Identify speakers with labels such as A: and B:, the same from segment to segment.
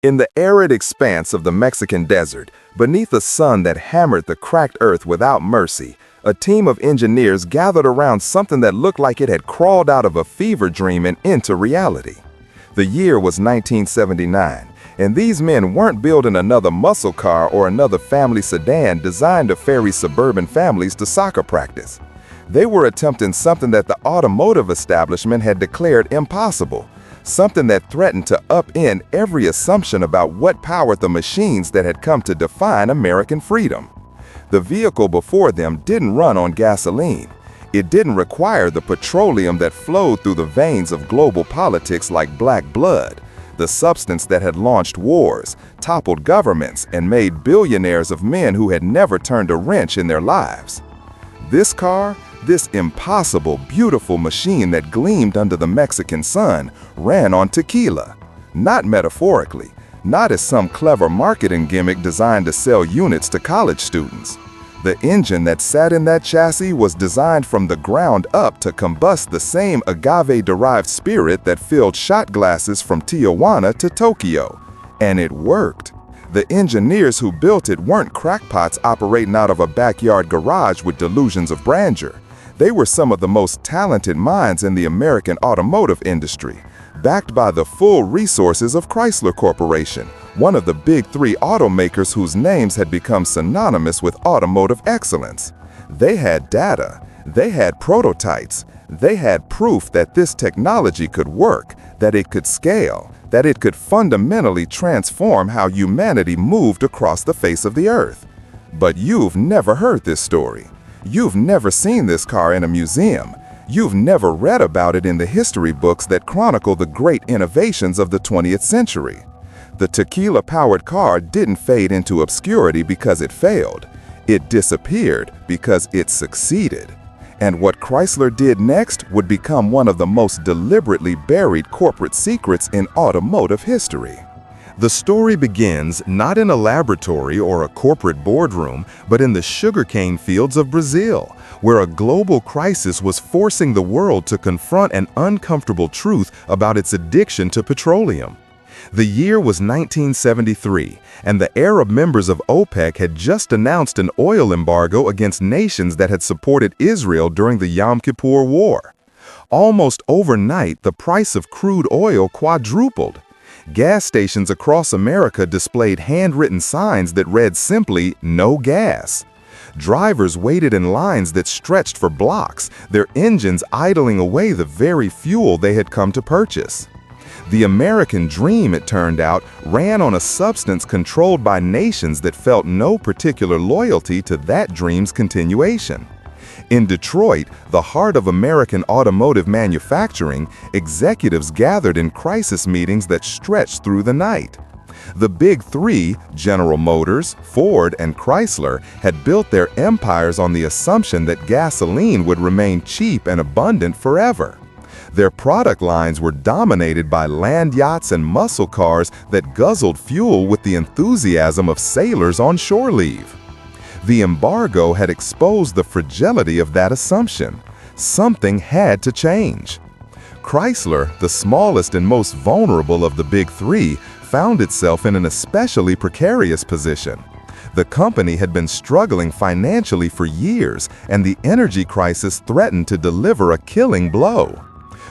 A: In the arid expanse of the Mexican desert, beneath a sun that hammered the cracked earth without mercy, a team of engineers gathered around something that looked like it had crawled out of a fever dream and into reality. The year was 1979, and these men weren't building another muscle car or another family sedan designed to ferry suburban families to soccer practice. They were attempting something that the automotive establishment had declared impossible, something that threatened to upend every assumption about what powered the machines that had come to define American freedom. The vehicle before them didn't run on gasoline. It didn't require the petroleum that flowed through the veins of global politics like black blood, the substance that had launched wars, toppled governments, and made billionaires of men who had never turned a wrench in their lives. This car, this impossible, beautiful machine that gleamed under the Mexican sun, ran on tequila. Not metaphorically, not as some clever marketing gimmick designed to sell units to college students. The engine that sat in that chassis was designed from the ground up to combust the same agave-derived spirit that filled shot glasses from Tijuana to Tokyo. And it worked. The engineers who built it weren't crackpots operating out of a backyard garage with delusions of grandeur. They were some of the most talented minds in the American automotive industry, backed by the full resources of Chrysler Corporation, one of the big three automakers whose names had become synonymous with automotive excellence. They had data, they had prototypes, they had proof that this technology could work, that it could scale, that it could fundamentally transform how humanity moved across the face of the earth. But you've never heard this story. You've never seen this car in a museum. You've never read about it in the history books that chronicle the great innovations of the 20th century. The Tequila-Powered car didn't fade into obscurity because it failed. It disappeared because it succeeded. And what Chrysler did next would become one of the most deliberately buried corporate secrets in automotive history. The story begins not in a laboratory or a corporate boardroom, but in the sugarcane fields of Brazil, where a global crisis was forcing the world to confront an uncomfortable truth about its addiction to petroleum. The year was 1973, and the Arab members of OPEC had just announced an oil embargo against nations that had supported Israel during the Yom Kippur War. Almost overnight, the price of crude oil quadrupled. Gas stations across America displayed handwritten signs that read simply, "No gas." Drivers waited in lines that stretched for blocks, their engines idling away the very fuel they had come to purchase. The American dream, it turned out, ran on a substance controlled by nations that felt no particular loyalty to that dream's continuation. In Detroit, the heart of American automotive manufacturing, executives gathered in crisis meetings that stretched through the night. The big three, General Motors, Ford, and Chrysler, had built their empires on the assumption that gasoline would remain cheap and abundant forever. Their product lines were dominated by land yachts and muscle cars that guzzled fuel with the enthusiasm of sailors on shore leave. The embargo had exposed the fragility of that assumption. Something had to change. Chrysler, the smallest and most vulnerable of the big three, found itself in an especially precarious position. The company had been struggling financially for years, and the energy crisis threatened to deliver a killing blow.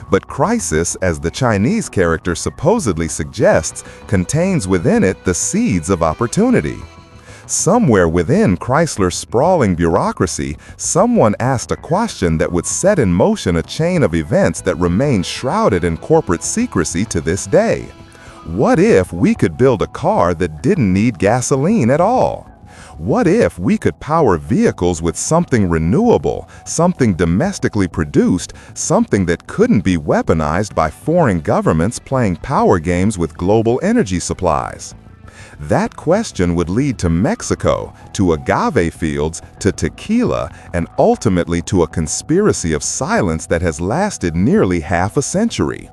A: But crisis, as the Chinese character supposedly suggests, contains within it the seeds of opportunity. Somewhere within Chrysler's sprawling bureaucracy, someone asked a question that would set in motion a chain of events that remain shrouded in corporate secrecy to this day. What if we could build a car that didn't need gasoline at all? What if we could power vehicles with something renewable, something domestically produced, something that couldn't be weaponized by foreign governments playing power games with global energy supplies? That question would lead to Mexico, to agave fields, to tequila, and ultimately to a conspiracy of silence that has lasted nearly half a century.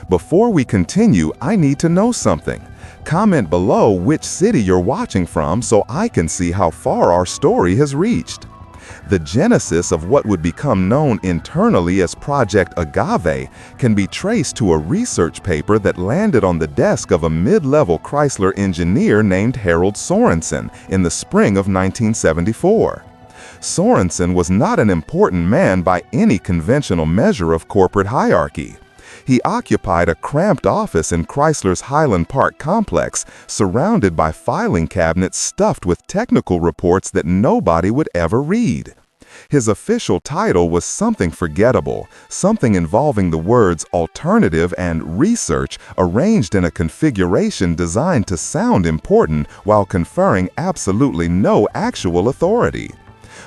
A: Before we continue, I need to know something. Comment below which city you're watching from so I can see how far our story has reached. The genesis of what would become known internally as Project Agave can be traced to a research paper that landed on the desk of a mid-level Chrysler engineer named Harold Sorensen in the spring of 1974. Sorensen was not an important man by any conventional measure of corporate hierarchy. He occupied a cramped office in Chrysler's Highland Park complex, surrounded by filing cabinets stuffed with technical reports that nobody would ever read. His official title was something forgettable, something involving the words alternative and research arranged in a configuration designed to sound important while conferring absolutely no actual authority.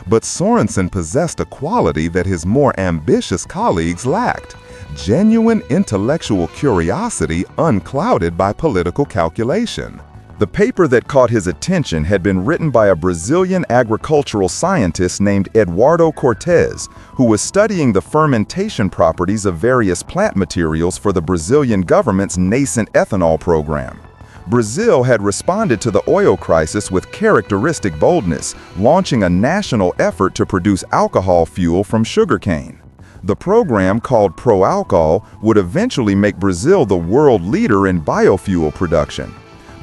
A: But Sorensen possessed a quality that his more ambitious colleagues lacked: genuine intellectual curiosity unclouded by political calculation. The paper that caught his attention had been written by a Brazilian agricultural scientist named Eduardo Cortes, who was studying the fermentation properties of various plant materials for the Brazilian government's nascent ethanol program. Brazil had responded to the oil crisis with characteristic boldness, launching a national effort to produce alcohol fuel from sugarcane. The program, called Pro-Alcohol, would eventually make Brazil the world leader in biofuel production.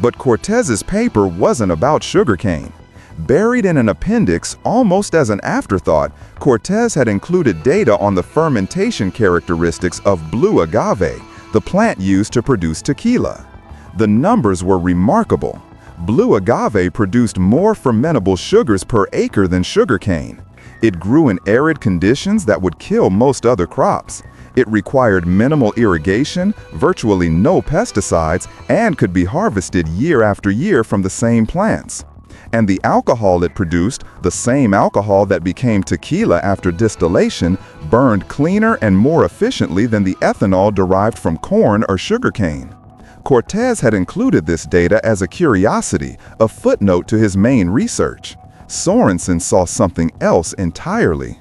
A: But Cortes's paper wasn't about sugarcane. Buried in an appendix, almost as an afterthought, Cortes had included data on the fermentation characteristics of blue agave, the plant used to produce tequila. The numbers were remarkable. Blue agave produced more fermentable sugars per acre than sugarcane. It grew in arid conditions that would kill most other crops. It required minimal irrigation, virtually no pesticides, and could be harvested year after year from the same plants. And the alcohol it produced, the same alcohol that became tequila after distillation, burned cleaner and more efficiently than the ethanol derived from corn or sugarcane. Cortes had included this data as a curiosity, a footnote to his main research. Sorensen saw something else entirely.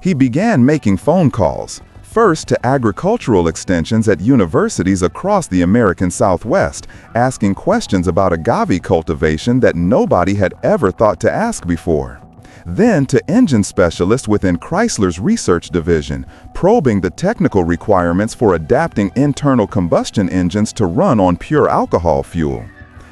A: He began making phone calls, first to agricultural extensions at universities across the American Southwest, asking questions about agave cultivation that nobody had ever thought to ask before. Then to engine specialists within Chrysler's research division, probing the technical requirements for adapting internal combustion engines to run on pure alcohol fuel.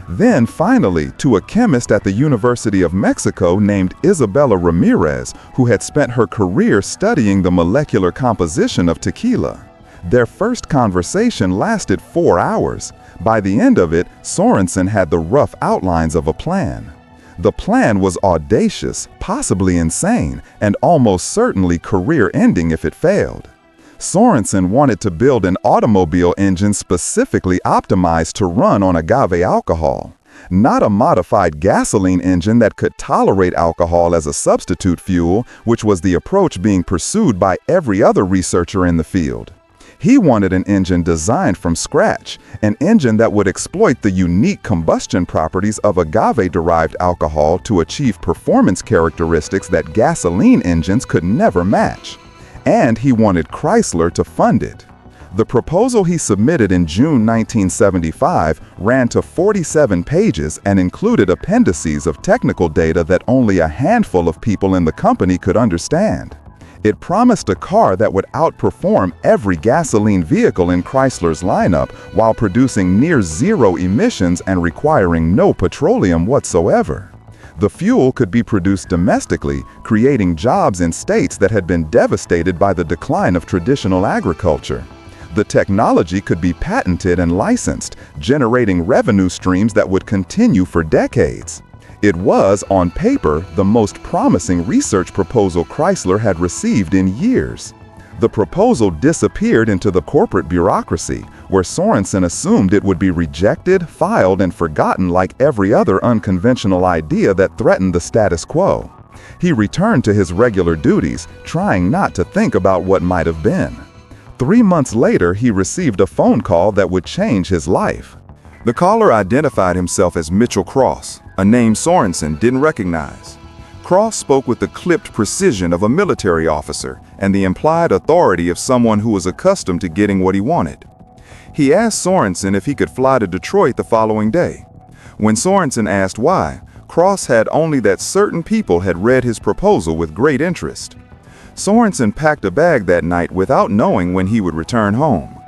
A: Then finally to a chemist at the University of Mexico named Isabella Ramirez, who had spent her career studying the molecular composition of tequila. Their first conversation lasted 4 hours. By the end of it, Sorensen had the rough outlines of a plan. The plan was audacious, possibly insane, and almost certainly career-ending if it failed. Sorensen wanted to build an automobile engine specifically optimized to run on agave alcohol, not a modified gasoline engine that could tolerate alcohol as a substitute fuel, which was the approach being pursued by every other researcher in the field. He wanted an engine designed from scratch, an engine that would exploit the unique combustion properties of agave-derived alcohol to achieve performance characteristics that gasoline engines could never match. And he wanted Chrysler to fund it. The proposal he submitted in June 1975 ran to 47 pages and included appendices of technical data that only a handful of people in the company could understand. It promised a car that would outperform every gasoline vehicle in Chrysler's lineup while producing near zero emissions and requiring no petroleum whatsoever. The fuel could be produced domestically, creating jobs in states that had been devastated by the decline of traditional agriculture. The technology could be patented and licensed, generating revenue streams that would continue for decades. It was, on paper, the most promising research proposal Chrysler had received in years. The proposal disappeared into the corporate bureaucracy, where Sorensen assumed it would be rejected, filed, and forgotten like every other unconventional idea that threatened the status quo. He returned to his regular duties, trying not to think about what might have been. 3 months later, he received a phone call that would change his life. The caller identified himself as Mitchell Cross, a name Sorensen didn't recognize. Cross spoke with the clipped precision of a military officer and the implied authority of someone who was accustomed to getting what he wanted. He asked Sorensen if he could fly to Detroit the following day. When Sorensen asked why, Cross had only that certain people had read his proposal with great interest. Sorensen packed a bag that night without knowing when he would return home.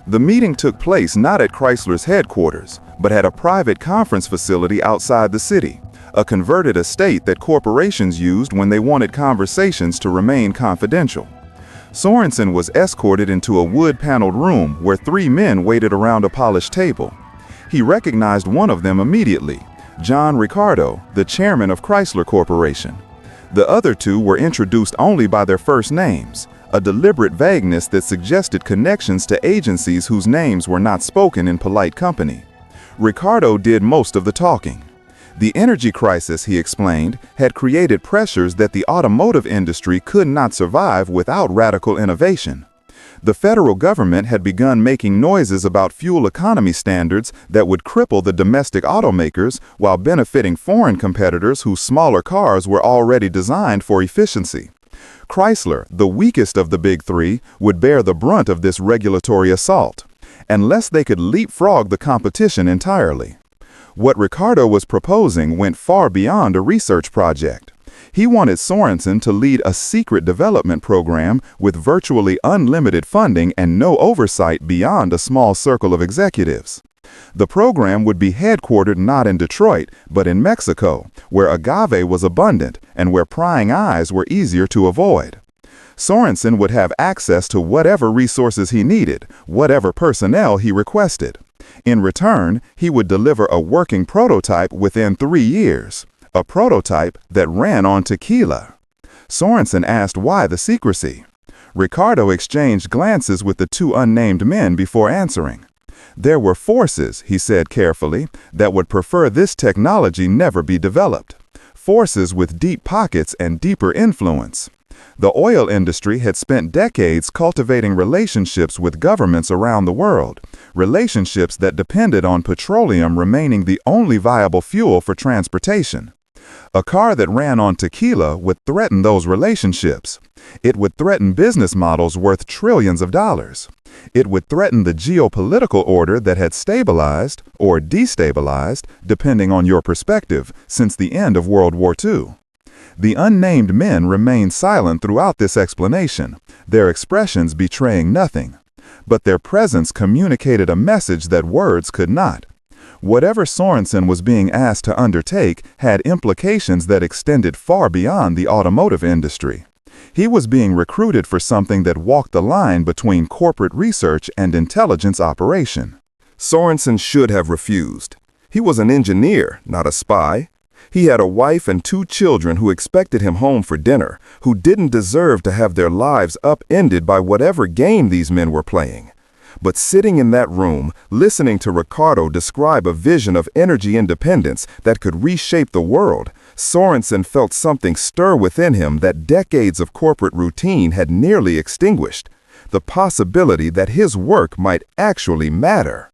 A: The meeting took place not at Chrysler's headquarters, but at a private conference facility outside the city, a converted estate that corporations used when they wanted conversations to remain confidential. Sorensen was escorted into a wood-paneled room where 3 men waited around a polished table. He recognized one of them immediately, John Ricardo, the chairman of Chrysler Corporation. The other 2 were introduced only by their first names, a deliberate vagueness that suggested connections to agencies whose names were not spoken in polite company. Ricardo did most of the talking. The energy crisis, he explained, had created pressures that the automotive industry could not survive without radical innovation. The federal government had begun making noises about fuel economy standards that would cripple the domestic automakers while benefiting foreign competitors whose smaller cars were already designed for efficiency. Chrysler, the weakest of the big 3, would bear the brunt of this regulatory assault, unless they could leapfrog the competition entirely. What Ricardo was proposing went far beyond a research project. He wanted Sorensen to lead a secret development program with virtually unlimited funding and no oversight beyond a small circle of executives. The program would be headquartered not in Detroit, but in Mexico, where agave was abundant and where prying eyes were easier to avoid. Sorensen would have access to whatever resources he needed, whatever personnel he requested. In return, he would deliver a working prototype within 3 years, a prototype that ran on tequila. Sorensen asked why the secrecy. Ricardo exchanged glances with the 2 unnamed men before answering. There were forces, he said carefully, that would prefer this technology never be developed. Forces with deep pockets and deeper influence. The oil industry had spent decades cultivating relationships with governments around the world, relationships that depended on petroleum remaining the only viable fuel for transportation. A car that ran on tequila would threaten those relationships. It would threaten business models worth trillions of dollars. It would threaten the geopolitical order that had stabilized or destabilized, depending on your perspective, since the end of World War II. The unnamed men remained silent throughout this explanation, their expressions betraying nothing. But their presence communicated a message that words could not. Whatever Sorensen was being asked to undertake had implications that extended far beyond the automotive industry. He was being recruited for something that walked the line between corporate research and intelligence operation. Sorensen should have refused. He was an engineer, not a spy. He had a wife and 2 children who expected him home for dinner, who didn't deserve to have their lives upended by whatever game these men were playing. But sitting in that room, listening to Ricardo describe a vision of energy independence that could reshape the world, Sorensen felt something stir within him that decades of corporate routine had nearly extinguished, the possibility that his work might actually matter.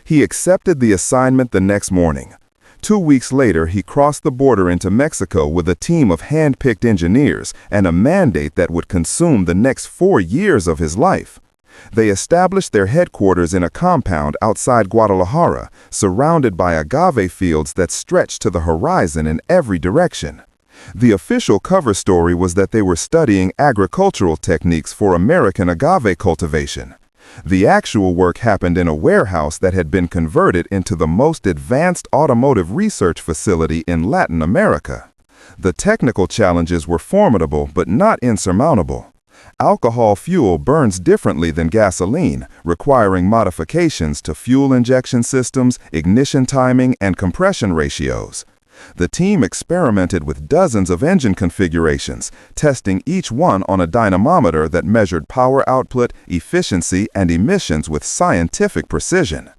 A: He accepted the assignment the next morning. 2 weeks later, he crossed the border into Mexico with a team of hand-picked engineers and a mandate that would consume the next 4 years of his life. They established their headquarters in a compound outside Guadalajara, surrounded by agave fields that stretched to the horizon in every direction. The official cover story was that they were studying agricultural techniques for American agave cultivation. The actual work happened in a warehouse that had been converted into the most advanced automotive research facility in Latin America. The technical challenges were formidable but not insurmountable. Alcohol fuel burns differently than gasoline, requiring modifications to fuel injection systems, ignition timing, and compression ratios. The team experimented with dozens of engine configurations, testing each one on a dynamometer that measured power output, efficiency, and emissions with scientific precision.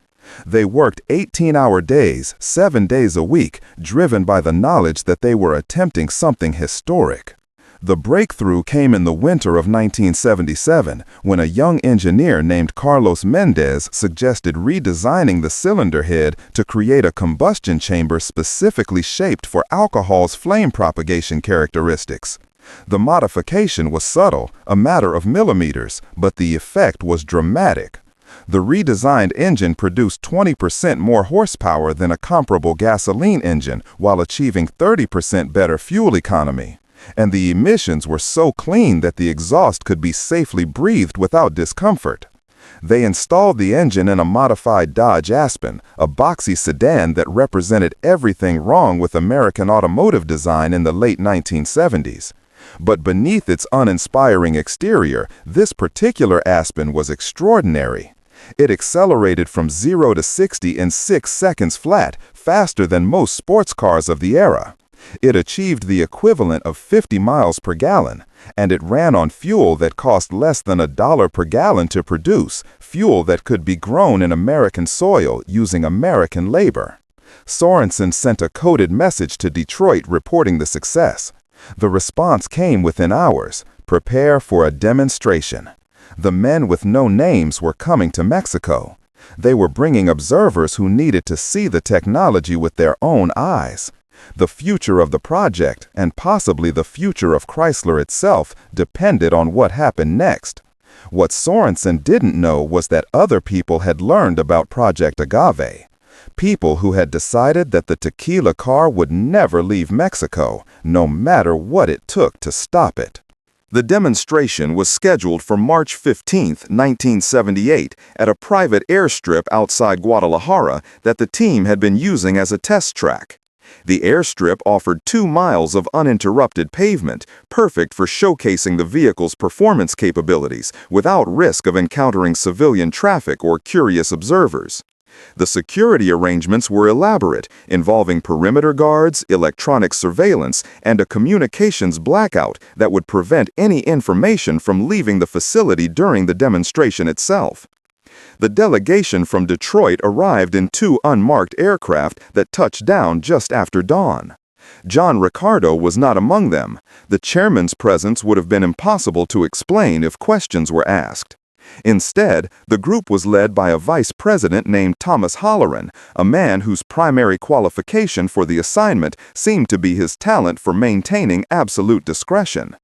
A: They worked 18-hour days, 7 days a week, driven by the knowledge that they were attempting something historic. The breakthrough came in the winter of 1977, when a young engineer named Carlos Mendez suggested redesigning the cylinder head to create a combustion chamber specifically shaped for alcohol's flame propagation characteristics. The modification was subtle, a matter of millimeters, but the effect was dramatic. The redesigned engine produced 20% more horsepower than a comparable gasoline engine while achieving 30% better fuel economy. And the emissions were so clean that the exhaust could be safely breathed without discomfort. They installed the engine in a modified Dodge Aspen, a boxy sedan that represented everything wrong with American automotive design in the late 1970s. But beneath its uninspiring exterior, this particular Aspen was extraordinary. It accelerated from 0 to 60 in 6 seconds flat, faster than most sports cars of the era. It achieved the equivalent of 50 miles per gallon, and it ran on fuel that cost less than $1 per gallon to produce, fuel that could be grown in American soil using American labor. Sorensen sent a coded message to Detroit reporting the success. The response came within hours: prepare for a demonstration. The men with no names were coming to Mexico. They were bringing observers who needed to see the technology with their own eyes. The future of the project, and possibly the future of Chrysler itself, depended on what happened next. What Sorensen didn't know was that other people had learned about Project Agave. People who had decided that the Tequila car would never leave Mexico, no matter what it took to stop it. The demonstration was scheduled for March 15, 1978, at a private airstrip outside Guadalajara that the team had been using as a test track. The airstrip offered 2 miles of uninterrupted pavement, perfect for showcasing the vehicle's performance capabilities without risk of encountering civilian traffic or curious observers. The security arrangements were elaborate, involving perimeter guards, electronic surveillance, and a communications blackout that would prevent any information from leaving the facility during the demonstration itself. The delegation from Detroit arrived in 2 unmarked aircraft that touched down just after dawn. John Ricardo was not among them. The chairman's presence would have been impossible to explain if questions were asked. Instead, the group was led by a vice president named Thomas Holleran, a man whose primary qualification for the assignment seemed to be his talent for maintaining absolute discretion.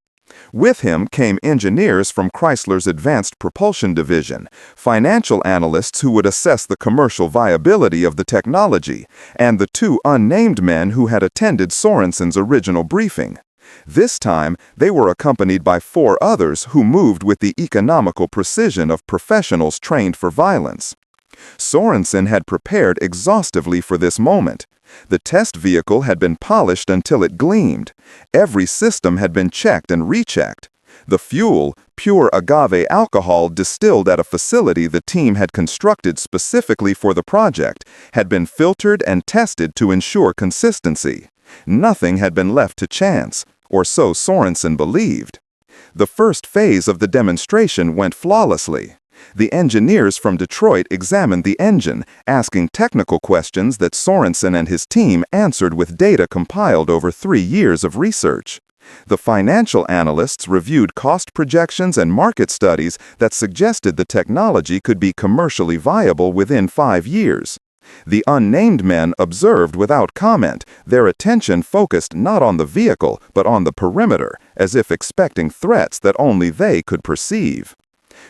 A: With him came engineers from Chrysler's Advanced Propulsion Division, financial analysts who would assess the commercial viability of the technology, and the 2 unnamed men who had attended Sorensen's original briefing. This time, they were accompanied by 4 others who moved with the economical precision of professionals trained for violence. Sorensen had prepared exhaustively for this moment. The test vehicle had been polished until it gleamed. Every system had been checked and rechecked. The fuel, pure agave alcohol distilled at a facility the team had constructed specifically for the project, had been filtered and tested to ensure consistency. Nothing had been left to chance, or so Sorensen believed. The first phase of the demonstration went flawlessly. The engineers from Detroit examined the engine, asking technical questions that Sorensen and his team answered with data compiled over 3 years of research. The financial analysts reviewed cost projections and market studies that suggested the technology could be commercially viable within 5 years. The unnamed men observed without comment, their attention focused not on the vehicle but on the perimeter, as if expecting threats that only they could perceive.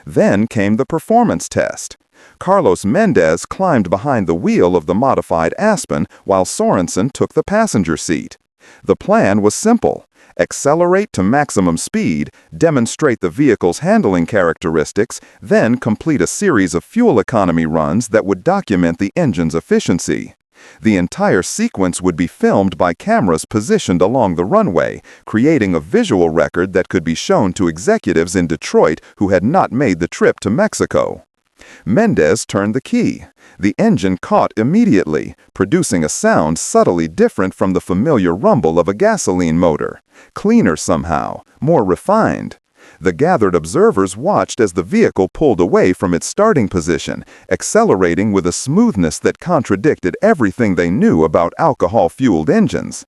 A: Then came the performance test. Carlos Mendez climbed behind the wheel of the modified Aspen while Sorensen took the passenger seat. The plan was simple: accelerate to maximum speed, demonstrate the vehicle's handling characteristics, then complete a series of fuel economy runs that would document the engine's efficiency. The entire sequence would be filmed by cameras positioned along the runway, creating a visual record that could be shown to executives in Detroit who had not made the trip to Mexico. Mendez turned the key. The engine caught immediately, producing a sound subtly different from the familiar rumble of a gasoline motor. Cleaner somehow, more refined. The gathered observers watched as the vehicle pulled away from its starting position, accelerating with a smoothness that contradicted everything they knew about alcohol-fueled engines.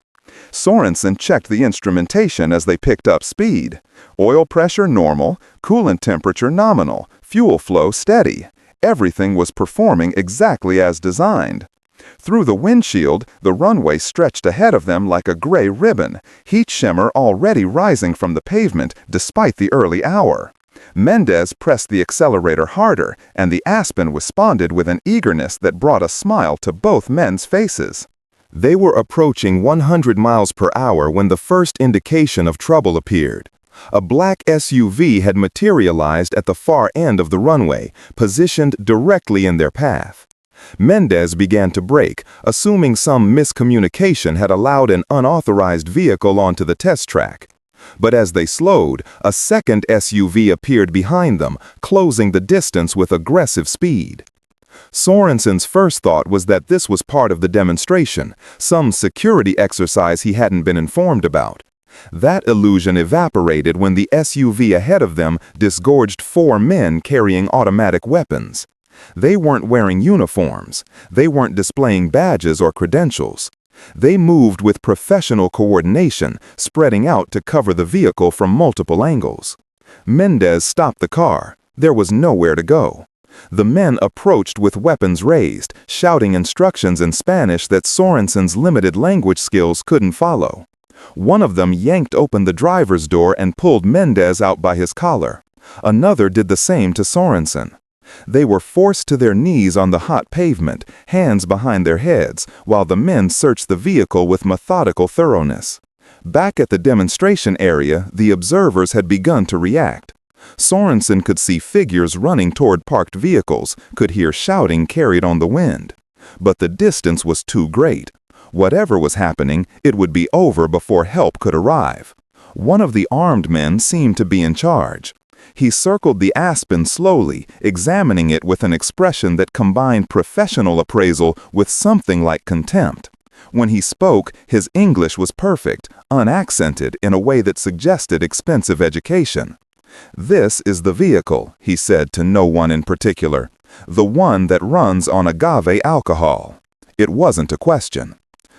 A: Sorensen checked the instrumentation as they picked up speed. Oil pressure normal, coolant temperature nominal, fuel flow steady. Everything was performing exactly as designed. Through the windshield, the runway stretched ahead of them like a gray ribbon, heat shimmer already rising from the pavement despite the early hour. Mendez pressed the accelerator harder, and the Aspen responded with an eagerness that brought a smile to both men's faces. They were approaching 100 miles per hour when the first indication of trouble appeared. A black SUV had materialized at the far end of the runway, positioned directly in their path. Mendez began to brake, assuming some miscommunication had allowed an unauthorized vehicle onto the test track. But as they slowed, a second SUV appeared behind them, closing the distance with aggressive speed. Sorensen's first thought was that this was part of the demonstration, some security exercise he hadn't been informed about. That illusion evaporated when the SUV ahead of them disgorged 4 men carrying automatic weapons. They weren't wearing uniforms. They weren't displaying badges or credentials. They moved with professional coordination, spreading out to cover the vehicle from multiple angles. Mendez stopped the car. There was nowhere to go. The men approached with weapons raised, shouting instructions in Spanish that Sorensen's limited language skills couldn't follow. One of them yanked open the driver's door and pulled Mendez out by his collar. Another did the same to Sorensen. They were forced to their knees on the hot pavement, hands behind their heads, while the men searched the vehicle with methodical thoroughness. Back at the demonstration area, the observers had begun to react. Sorensen could see figures running toward parked vehicles, could hear shouting carried on the wind. But the distance was too great. Whatever was happening, it would be over before help could arrive. One of the armed men seemed to be in charge. He circled the Aspen slowly, examining it with an expression that combined professional appraisal with something like contempt. When he spoke, his English was perfect, unaccented in a way that suggested expensive education. "This is the vehicle," he said to no one in particular. "The one that runs on agave alcohol." It wasn't a question.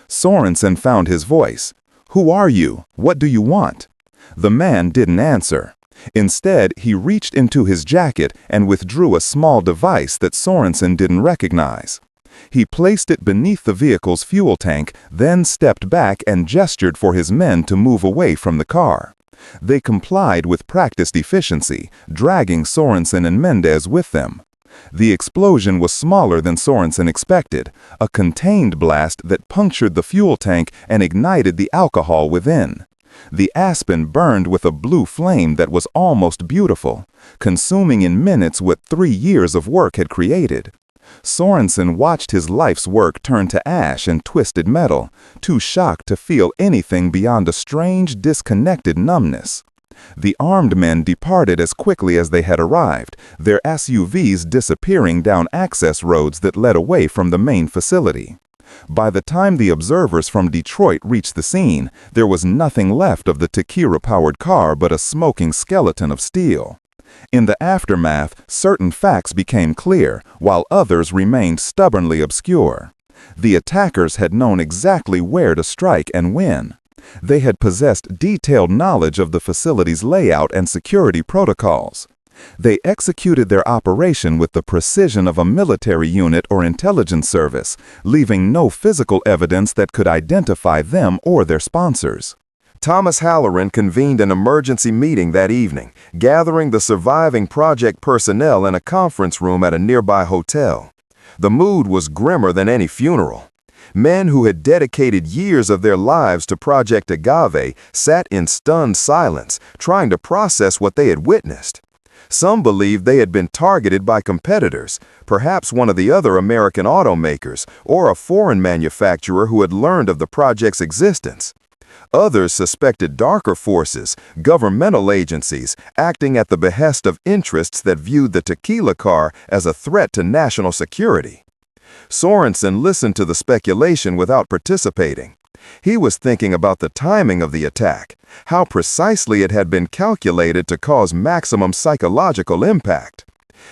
A: Sorensen found his voice. "Who are you? What do you want?" The man didn't answer. Instead, he reached into his jacket and withdrew a small device that Sorensen didn't recognize. He placed it beneath the vehicle's fuel tank, then stepped back and gestured for his men to move away from the car. They complied with practiced efficiency, dragging Sorensen and Mendez with them. The explosion was smaller than Sorensen expected, a contained blast that punctured the fuel tank and ignited the alcohol within. The Aspen burned with a blue flame that was almost beautiful, consuming in minutes what 3 years of work had created. Sorensen watched his life's work turn to ash and twisted metal, too shocked to feel anything beyond a strange, disconnected numbness. The armed men departed as quickly as they had arrived, their SUVs disappearing down access roads that led away from the main facility. By the time the observers from Detroit reached the scene, there was nothing left of the Tequila-Powered car but a smoking skeleton of steel. In the aftermath, certain facts became clear, while others remained stubbornly obscure. The attackers had known exactly where to strike and when. They had possessed detailed knowledge of the facility's layout and security protocols. They executed their operation with the precision of a military unit or intelligence service, leaving no physical evidence that could identify them or their sponsors. Thomas Halloran convened an emergency meeting that evening, gathering the surviving project personnel in a conference room at a nearby hotel. The mood was grimmer than any funeral. Men who had dedicated years of their lives to Project Agave sat in stunned silence, trying to process what they had witnessed. Some believed they had been targeted by competitors, perhaps one of the other American automakers, or a foreign manufacturer who had learned of the project's existence. Others suspected darker forces, governmental agencies, acting at the behest of interests that viewed the Tequila car as a threat to national security. Sorensen listened to the speculation without participating. He was thinking about the timing of the attack, how precisely it had been calculated to cause maximum psychological impact.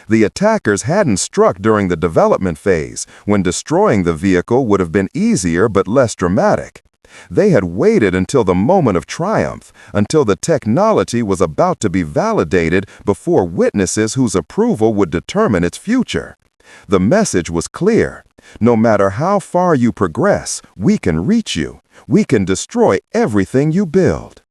A: The attackers hadn't struck during the development phase, when destroying the vehicle would have been easier but less dramatic. They had waited until the moment of triumph, until the technology was about to be validated before witnesses whose approval would determine its future. The message was clear. No matter how far you progress, we can reach you. We can destroy everything you build.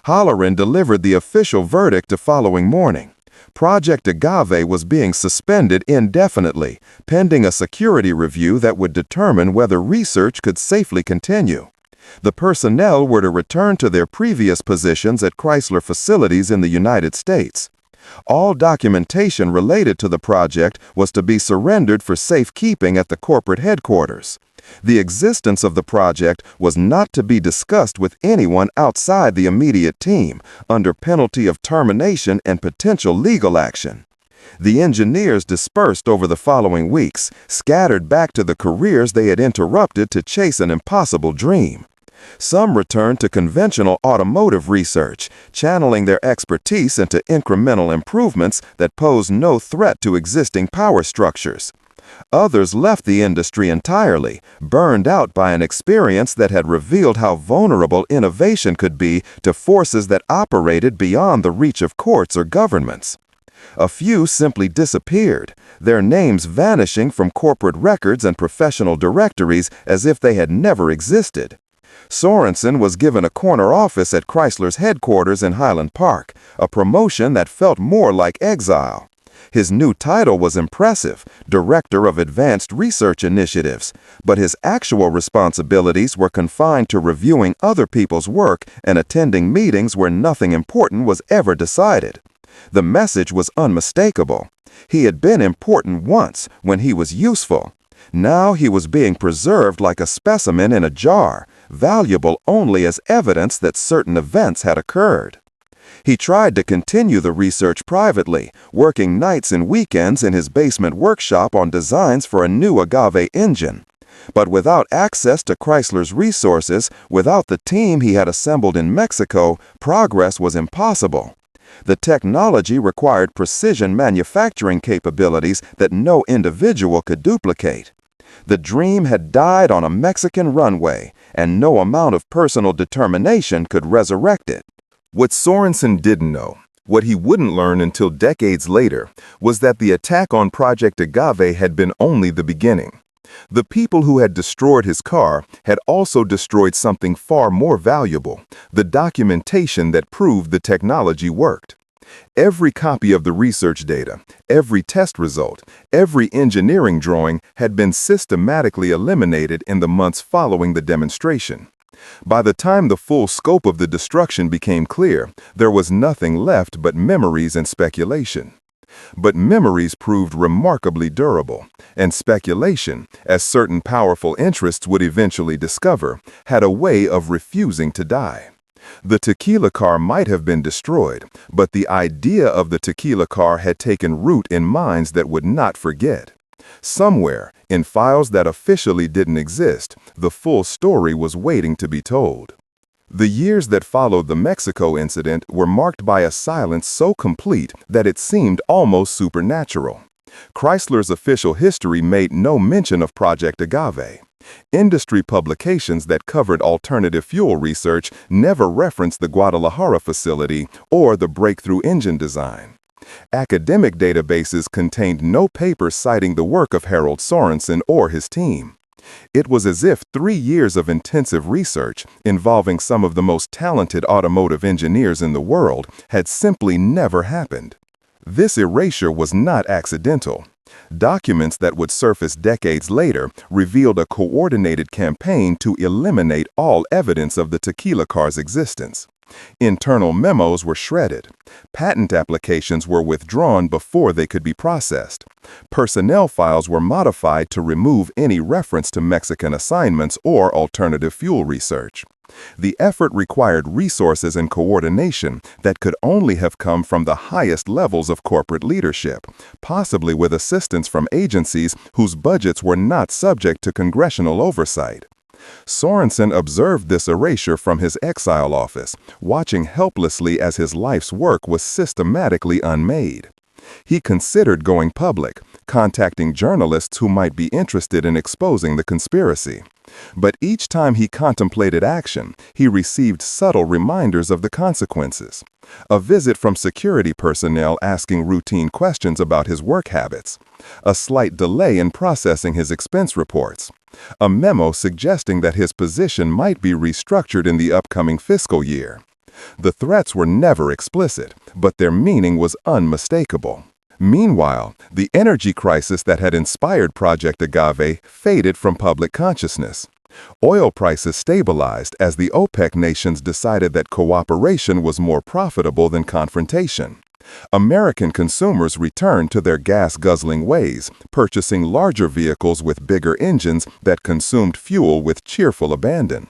A: Halloran delivered the official verdict the following morning. Project Agave was being suspended indefinitely, pending a security review that would determine whether research could safely continue. The personnel were to return to their previous positions at Chrysler facilities in the United States. All documentation related to the project was to be surrendered for safekeeping at the corporate headquarters. The existence of the project was not to be discussed with anyone outside the immediate team, under penalty of termination and potential legal action. The engineers dispersed over the following weeks, scattered back to the careers they had interrupted to chase an impossible dream. Some returned to conventional automotive research, channeling their expertise into incremental improvements that pose no threat to existing power structures. Others left the industry entirely, burned out by an experience that had revealed how vulnerable innovation could be to forces that operated beyond the reach of courts or governments. A few simply disappeared, their names vanishing from corporate records and professional directories as if they had never existed. Sorensen was given a corner office at Chrysler's headquarters in Highland Park, a promotion that felt more like exile. His new title was impressive, Director of Advanced Research Initiatives, but his actual responsibilities were confined to reviewing other people's work and attending meetings where nothing important was ever decided. The message was unmistakable. He had been important once, when he was useful. Now he was being preserved like a specimen in a jar, valuable only as evidence that certain events had occurred. He tried to continue the research privately, working nights and weekends in his basement workshop on designs for a new Agave engine. But without access to Chrysler's resources, without the team he had assembled in Mexico, progress was impossible. The technology required precision manufacturing capabilities that no individual could duplicate. The dream had died on a Mexican runway, and no amount of personal determination could resurrect it. What Sorensen didn't know, what he wouldn't learn until decades later, was that the attack on Project Agave had been only the beginning. The people who had destroyed his car had also destroyed something far more valuable, the documentation that proved the technology worked. Every copy of the research data, every test result, every engineering drawing had been systematically eliminated in the months following the demonstration. By the time the full scope of the destruction became clear, there was nothing left but memories and speculation. But memories proved remarkably durable, and speculation, as certain powerful interests would eventually discover, had a way of refusing to die. The tequila car might have been destroyed, but the idea of the tequila car had taken root in minds that would not forget. Somewhere, in files that officially didn't exist, the full story was waiting to be told. The years that followed the Mexico incident were marked by a silence so complete that it seemed almost supernatural. Chrysler's official history made no mention of Project Agave. Industry publications that covered alternative fuel research never referenced the Guadalajara facility or the breakthrough engine design. Academic databases contained no papers citing the work of Harold Sorensen or his team. It was as if 3 years of intensive research, involving some of the most talented automotive engineers in the world, had simply never happened. This erasure was not accidental. Documents that would surface decades later revealed a coordinated campaign to eliminate all evidence of the tequila car's existence. Internal memos were shredded. Patent applications were withdrawn before they could be processed. Personnel files were modified to remove any reference to Mexican assignments or alternative fuel research. The effort required resources and coordination that could only have come from the highest levels of corporate leadership, possibly with assistance from agencies whose budgets were not subject to congressional oversight. Sorensen observed this erasure from his exile office, watching helplessly as his life's work was systematically unmade. He considered going public, contacting journalists who might be interested in exposing the conspiracy. But each time he contemplated action, he received subtle reminders of the consequences. A visit from security personnel asking routine questions about his work habits. A slight delay in processing his expense reports. A memo suggesting that his position might be restructured in the upcoming fiscal year. The threats were never explicit, but their meaning was unmistakable. Meanwhile, the energy crisis that had inspired Project Agave faded from public consciousness. Oil prices stabilized as the OPEC nations decided that cooperation was more profitable than confrontation. American consumers returned to their gas-guzzling ways, purchasing larger vehicles with bigger engines that consumed fuel with cheerful abandon.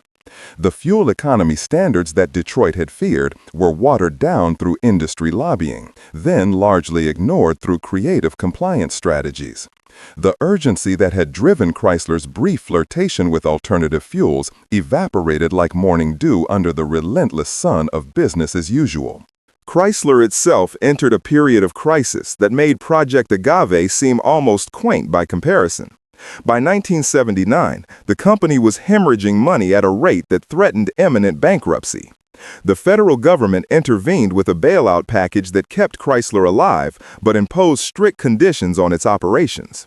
A: The fuel economy standards that Detroit had feared were watered down through industry lobbying, then largely ignored through creative compliance strategies. The urgency that had driven Chrysler's brief flirtation with alternative fuels evaporated like morning dew under the relentless sun of business as usual. Chrysler itself entered a period of crisis that made Project Agave seem almost quaint by comparison. By 1979, the company was hemorrhaging money at a rate that threatened imminent bankruptcy. The federal government intervened with a bailout package that kept Chrysler alive but imposed strict conditions on its operations.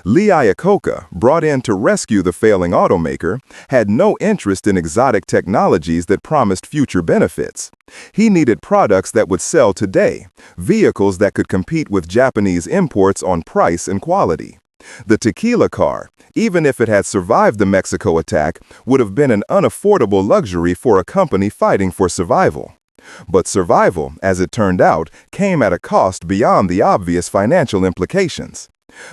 A: Lee Iacocca, brought in to rescue the failing automaker, had no interest in exotic technologies that promised future benefits. He needed products that would sell today, vehicles that could compete with Japanese imports on price and quality. The Tequila car, even if it had survived the Mexico attack, would have been an unaffordable luxury for a company fighting for survival. But survival, as it turned out, came at a cost beyond the obvious financial implications.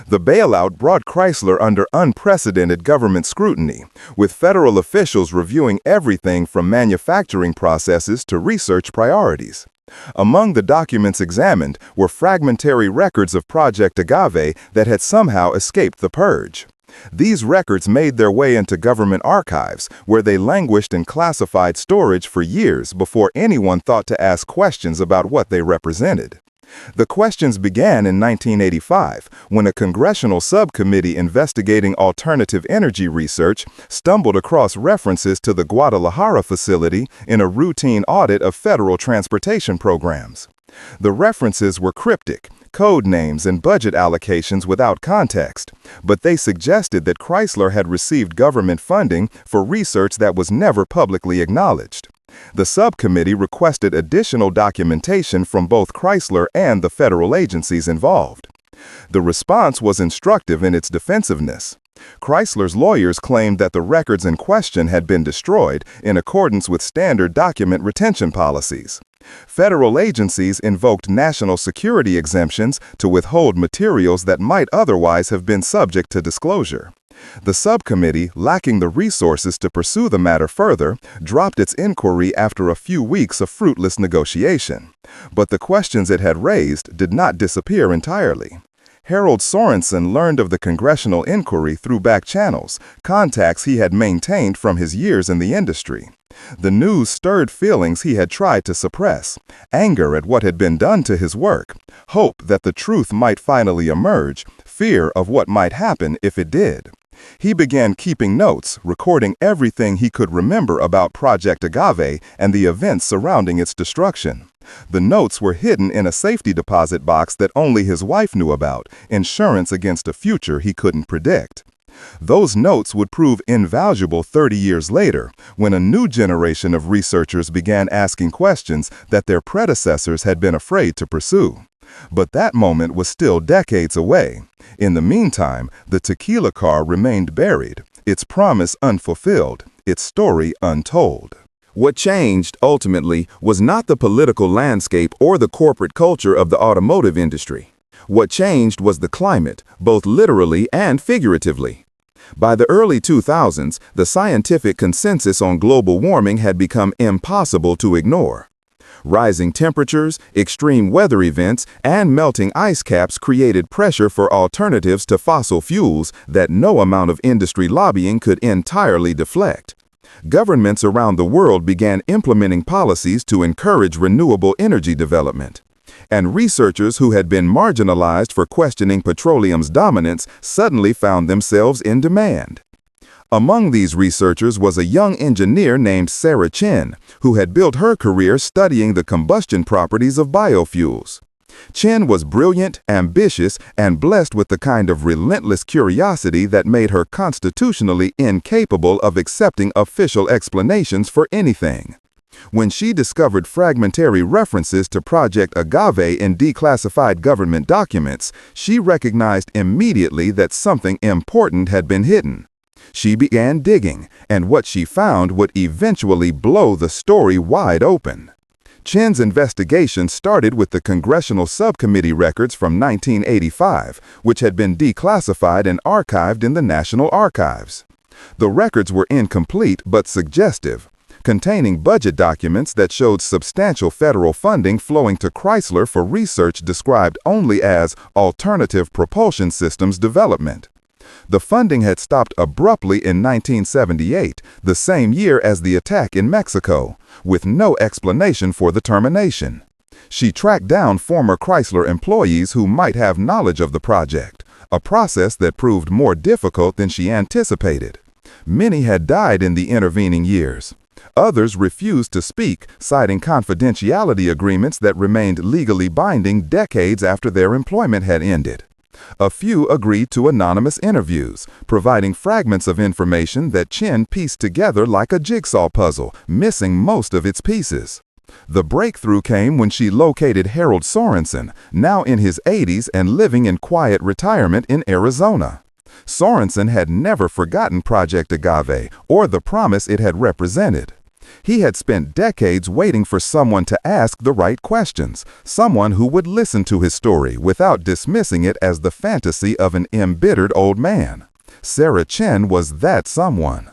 A: The bailout brought Chrysler under unprecedented government scrutiny, with federal officials reviewing everything from manufacturing processes to research priorities. Among the documents examined were fragmentary records of Project Agave that had somehow escaped the purge. These records made their way into government archives, where they languished in classified storage for years before anyone thought to ask questions about what they represented. The questions began in 1985, when a congressional subcommittee investigating alternative energy research stumbled across references to the Guadalajara facility in a routine audit of federal transportation programs. The references were cryptic, code names and budget allocations without context, but they suggested that Chrysler had received government funding for research that was never publicly acknowledged. The subcommittee requested additional documentation from both Chrysler and the federal agencies involved. The response was instructive in its defensiveness. Chrysler's lawyers claimed that the records in question had been destroyed in accordance with standard document retention policies. Federal agencies invoked national security exemptions to withhold materials that might otherwise have been subject to disclosure. The subcommittee, lacking the resources to pursue the matter further, dropped its inquiry after a few weeks of fruitless negotiation. But the questions it had raised did not disappear entirely. Harold Sorensen learned of the congressional inquiry through back channels, contacts he had maintained from his years in the industry. The news stirred feelings he had tried to suppress: anger at what had been done to his work, hope that the truth might finally emerge, fear of what might happen if it did. He began keeping notes, recording everything he could remember about Project Agave and the events surrounding its destruction. The notes were hidden in a safety deposit box that only his wife knew about, insurance against a future he couldn't predict. Those notes would prove invaluable 30 years later, when a new generation of researchers began asking questions that their predecessors had been afraid to pursue. But that moment was still decades away. In the meantime, the Tequila car remained buried, its promise unfulfilled, its story untold. What changed, ultimately, was not the political landscape or the corporate culture of the automotive industry. What changed was the climate, both literally and figuratively. By the early 2000s, the scientific consensus on global warming had become impossible to ignore. Rising temperatures, extreme weather events, and melting ice caps created pressure for alternatives to fossil fuels that no amount of industry lobbying could entirely deflect. Governments around the world began implementing policies to encourage renewable energy development. And researchers who had been marginalized for questioning petroleum's dominance suddenly found themselves in demand. Among these researchers was a young engineer named Sarah Chen, who had built her career studying the combustion properties of biofuels. Chen was brilliant, ambitious, and blessed with the kind of relentless curiosity that made her constitutionally incapable of accepting official explanations for anything. When she discovered fragmentary references to Project Agave in declassified government documents, she recognized immediately that something important had been hidden. She began digging, and what she found would eventually blow the story wide open. Chen's investigation started with the Congressional Subcommittee records from 1985, which had been declassified and archived in the National Archives. The records were incomplete but suggestive, containing budget documents that showed substantial federal funding flowing to Chrysler for research described only as alternative propulsion systems development. The funding had stopped abruptly in 1978, the same year as the attack in Mexico, with no explanation for the termination. She tracked down former Chrysler employees who might have knowledge of the project, a process that proved more difficult than she anticipated. Many had died in the intervening years. Others refused to speak, citing confidentiality agreements that remained legally binding decades after their employment had ended. A few agreed to anonymous interviews, providing fragments of information that Chen pieced together like a jigsaw puzzle, missing most of its pieces. The breakthrough came when she located Harold Sorensen, now in his 80s and living in quiet retirement in Arizona. Sorensen had never forgotten Project Agave or the promise it had represented. He had spent decades waiting for someone to ask the right questions, someone who would listen to his story without dismissing it as the fantasy of an embittered old man. Sarah Chen was that someone.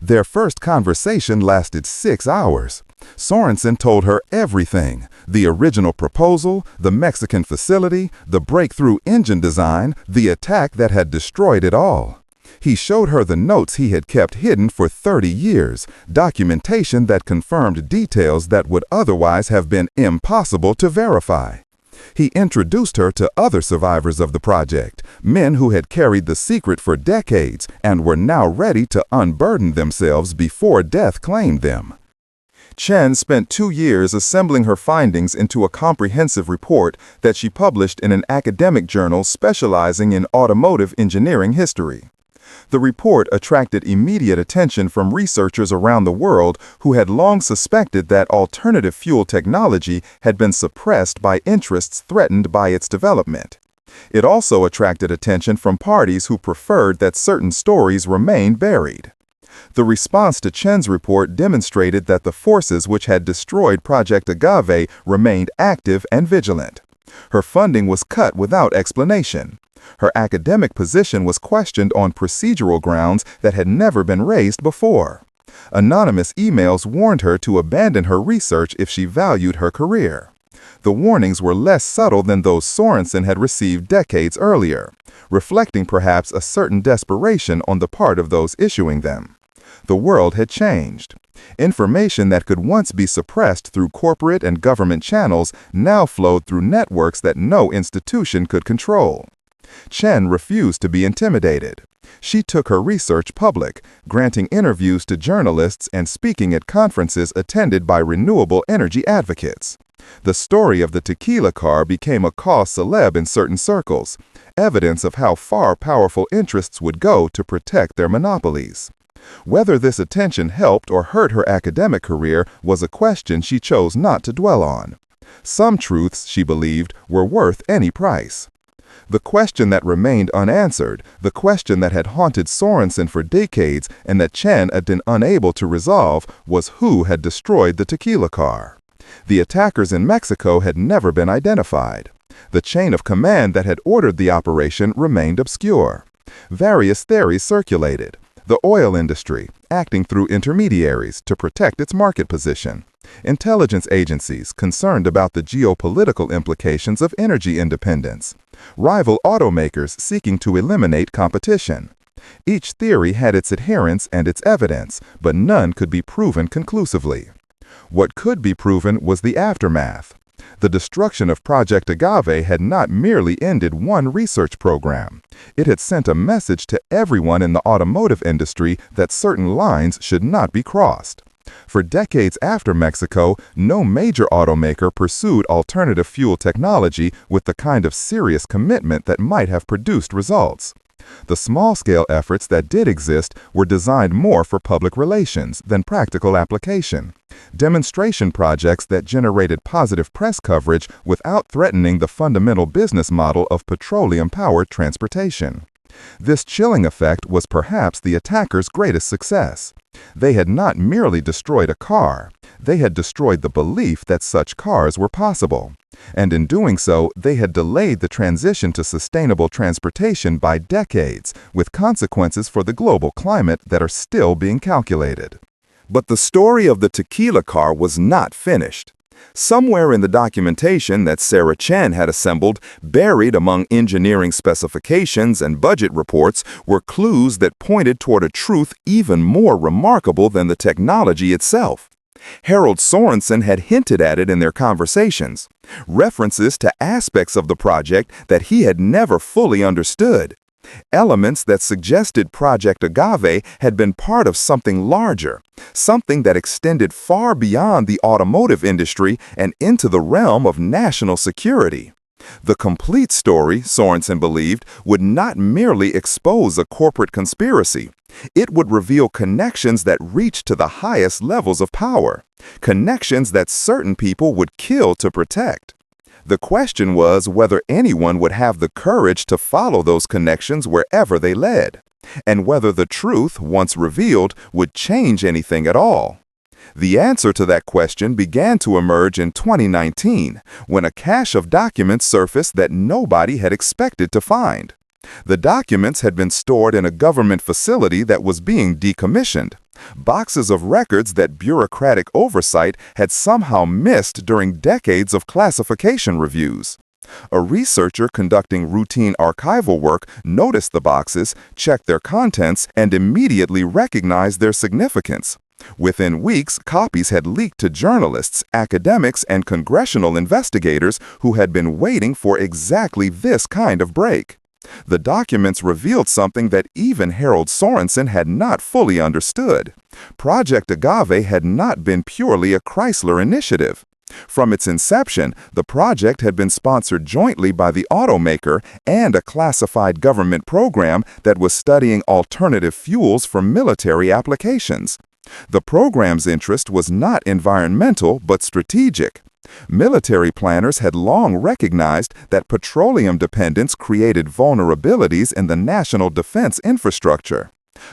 A: Their first conversation lasted 6 hours. Sorensen told her everything: the original proposal, the Mexican facility, the breakthrough engine design, the attack that had destroyed it all. He showed her the notes he had kept hidden for 30 years, documentation that confirmed details that would otherwise have been impossible to verify. He introduced her to other survivors of the project, men who had carried the secret for decades and were now ready to unburden themselves before death claimed them. Chen spent 2 years assembling her findings into a comprehensive report that she published in an academic journal specializing in automotive engineering history. The report attracted immediate attention from researchers around the world who had long suspected that alternative fuel technology had been suppressed by interests threatened by its development. It also attracted attention from parties who preferred that certain stories remain buried. The response to Chen's report demonstrated that the forces which had destroyed Project Agave remained active and vigilant. Her funding was cut without explanation. Her academic position was questioned on procedural grounds that had never been raised before. Anonymous emails warned her to abandon her research if she valued her career. The warnings were less subtle than those Sorensen had received decades earlier, reflecting perhaps a certain desperation on the part of those issuing them. The world had changed. Information that could once be suppressed through corporate and government channels now flowed through networks that no institution could control. Chen refused to be intimidated. She took her research public, granting interviews to journalists and speaking at conferences attended by renewable energy advocates. The story of the Tequila Car became a cause célèbre in certain circles, evidence of how far powerful interests would go to protect their monopolies. Whether this attention helped or hurt her academic career was a question she chose not to dwell on. Some truths, she believed, were worth any price. The question that remained unanswered, the question that had haunted Sorensen for decades and that Chen had been unable to resolve, was who had destroyed the Tequila Car. The attackers in Mexico had never been identified. The chain of command that had ordered the operation remained obscure. Various theories circulated. The oil industry, acting through intermediaries to protect its market position. Intelligence agencies concerned about the geopolitical implications of energy independence. Rival automakers seeking to eliminate competition. Each theory had its adherents and its evidence, but none could be proven conclusively. What could be proven was the aftermath. The destruction of Project Agave had not merely ended one research program. It had sent a message to everyone in the automotive industry that certain lines should not be crossed. For decades after Mexico, no major automaker pursued alternative fuel technology with the kind of serious commitment that might have produced results. The small-scale efforts that did exist were designed more for public relations than practical application. Demonstration projects that generated positive press coverage without threatening the fundamental business model of petroleum-powered transportation. This chilling effect was perhaps the attackers' greatest success. They had not merely destroyed a car, they had destroyed the belief that such cars were possible. And in doing so, they had delayed the transition to sustainable transportation by decades, with consequences for the global climate that are still being calculated. But the story of the Tequila car was not finished. Somewhere in the documentation that Sarah Chen had assembled, buried among engineering specifications and budget reports, were clues that pointed toward a truth even more remarkable than the technology itself. Harold Sorensen had hinted at it in their conversations, references to aspects of the project that he had never fully understood. Elements that suggested Project Agave had been part of something larger, something that extended far beyond the automotive industry and into the realm of national security. The complete story, Sorensen believed, would not merely expose a corporate conspiracy. It would reveal connections that reached to the highest levels of power, connections that certain people would kill to protect. The question was whether anyone would have the courage to follow those connections wherever they led, and whether the truth, once revealed, would change anything at all. The answer to that question began to emerge in 2019, when a cache of documents surfaced that nobody had expected to find. The documents had been stored in a government facility that was being decommissioned, boxes of records that bureaucratic oversight had somehow missed during decades of classification reviews. A researcher conducting routine archival work noticed the boxes, checked their contents, and immediately recognized their significance. Within weeks, copies had leaked to journalists, academics, and congressional investigators who had been waiting for exactly this kind of break. The documents revealed something that even Harold Sorensen had not fully understood. Project Agave had not been purely a Chrysler initiative. From its inception, the project had been sponsored jointly by the automaker and a classified government program that was studying alternative fuels for military applications. The program's interest was not environmental but strategic. Military planners had long recognized that petroleum dependence created vulnerabilities in the national defense infrastructure.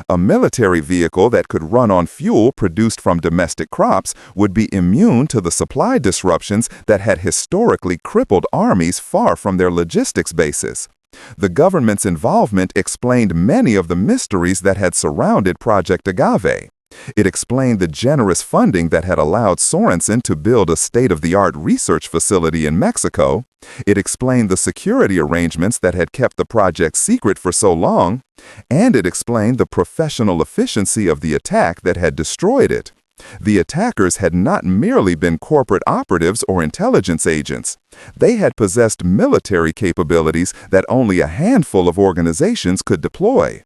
A: A military vehicle that could run on fuel produced from domestic crops would be immune to the supply disruptions that had historically crippled armies far from their logistics bases. The government's involvement explained many of the mysteries that had surrounded Project Agave. It explained the generous funding that had allowed Sorensen to build a state-of-the-art research facility in Mexico. It explained the security arrangements that had kept the project secret for so long. And it explained the professional efficiency of the attack that had destroyed it. The attackers had not merely been corporate operatives or intelligence agents. They had possessed military capabilities that only a handful of organizations could deploy.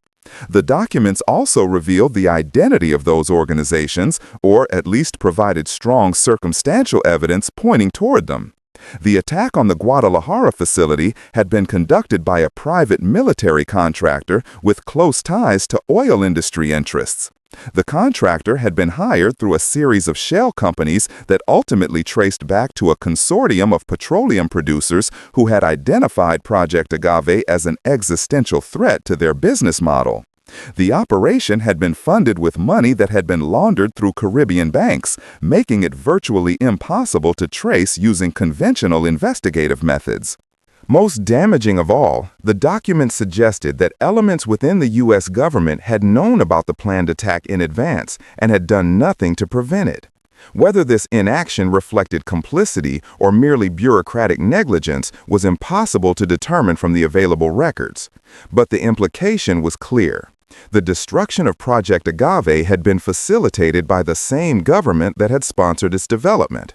A: The documents also revealed the identity of those organizations, or at least provided strong circumstantial evidence pointing toward them. The attack on the Guadalajara facility had been conducted by a private military contractor with close ties to oil industry interests. The contractor had been hired through a series of shell companies that ultimately traced back to a consortium of petroleum producers who had identified Project Agave as an existential threat to their business model. The operation had been funded with money that had been laundered through Caribbean banks, making it virtually impossible to trace using conventional investigative methods. Most damaging of all, the document suggested that elements within the U.S. government had known about the planned attack in advance and had done nothing to prevent it. Whether this inaction reflected complicity or merely bureaucratic negligence was impossible to determine from the available records. But the implication was clear. The destruction of Project Agave had been facilitated by the same government that had sponsored its development.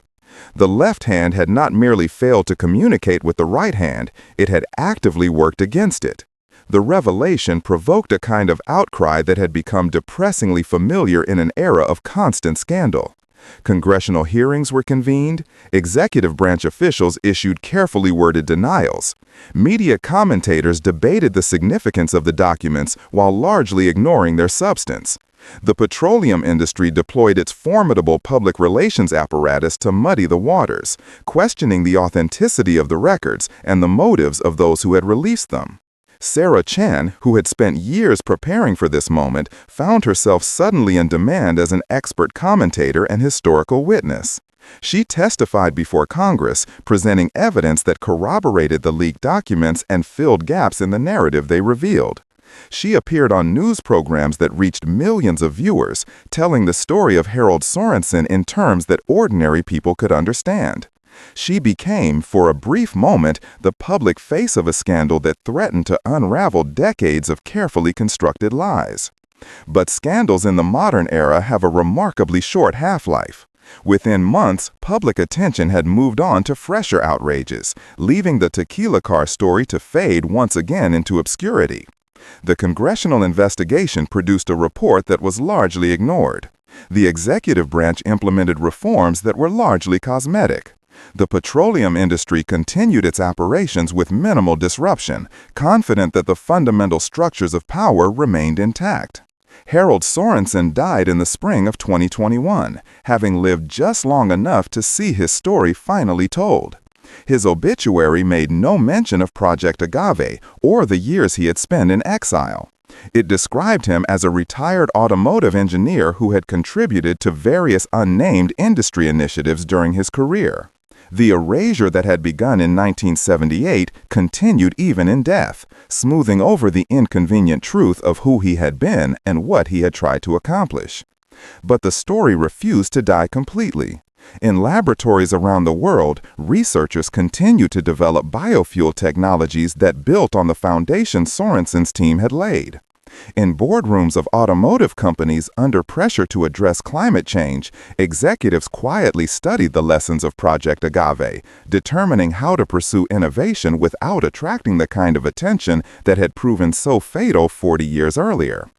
A: The left hand had not merely failed to communicate with the right hand, it had actively worked against it. The revelation provoked a kind of outcry that had become depressingly familiar in an era of constant scandal. Congressional hearings were convened, executive branch officials issued carefully worded denials. Media commentators debated the significance of the documents while largely ignoring their substance. The petroleum industry deployed its formidable public relations apparatus to muddy the waters, questioning the authenticity of the records and the motives of those who had released them. Sarah Chen, who had spent years preparing for this moment, found herself suddenly in demand as an expert commentator and historical witness. She testified before Congress, presenting evidence that corroborated the leaked documents and filled gaps in the narrative they revealed. She appeared on news programs that reached millions of viewers, telling the story of Harold Sorensen in terms that ordinary people could understand. She became, for a brief moment, the public face of a scandal that threatened to unravel decades of carefully constructed lies. But scandals in the modern era have a remarkably short half-life. Within months, public attention had moved on to fresher outrages, leaving the Tequila Car story to fade once again into obscurity. The congressional investigation produced a report that was largely ignored. The executive branch implemented reforms that were largely cosmetic. The petroleum industry continued its operations with minimal disruption, confident that the fundamental structures of power remained intact. Harold Sorensen died in the spring of 2021, having lived just long enough to see his story finally told. His obituary made no mention of Project Agave or the years he had spent in exile. It described him as a retired automotive engineer who had contributed to various unnamed industry initiatives during his career. The erasure that had begun in 1978 continued even in death, smoothing over the inconvenient truth of who he had been and what he had tried to accomplish. But the story refused to die completely. In laboratories around the world, researchers continue to develop biofuel technologies that built on the foundation Sorensen's team had laid. In boardrooms of automotive companies under pressure to address climate change, executives quietly studied the lessons of Project Agave, determining how to pursue innovation without attracting the kind of attention that had proven so fatal 40 years earlier.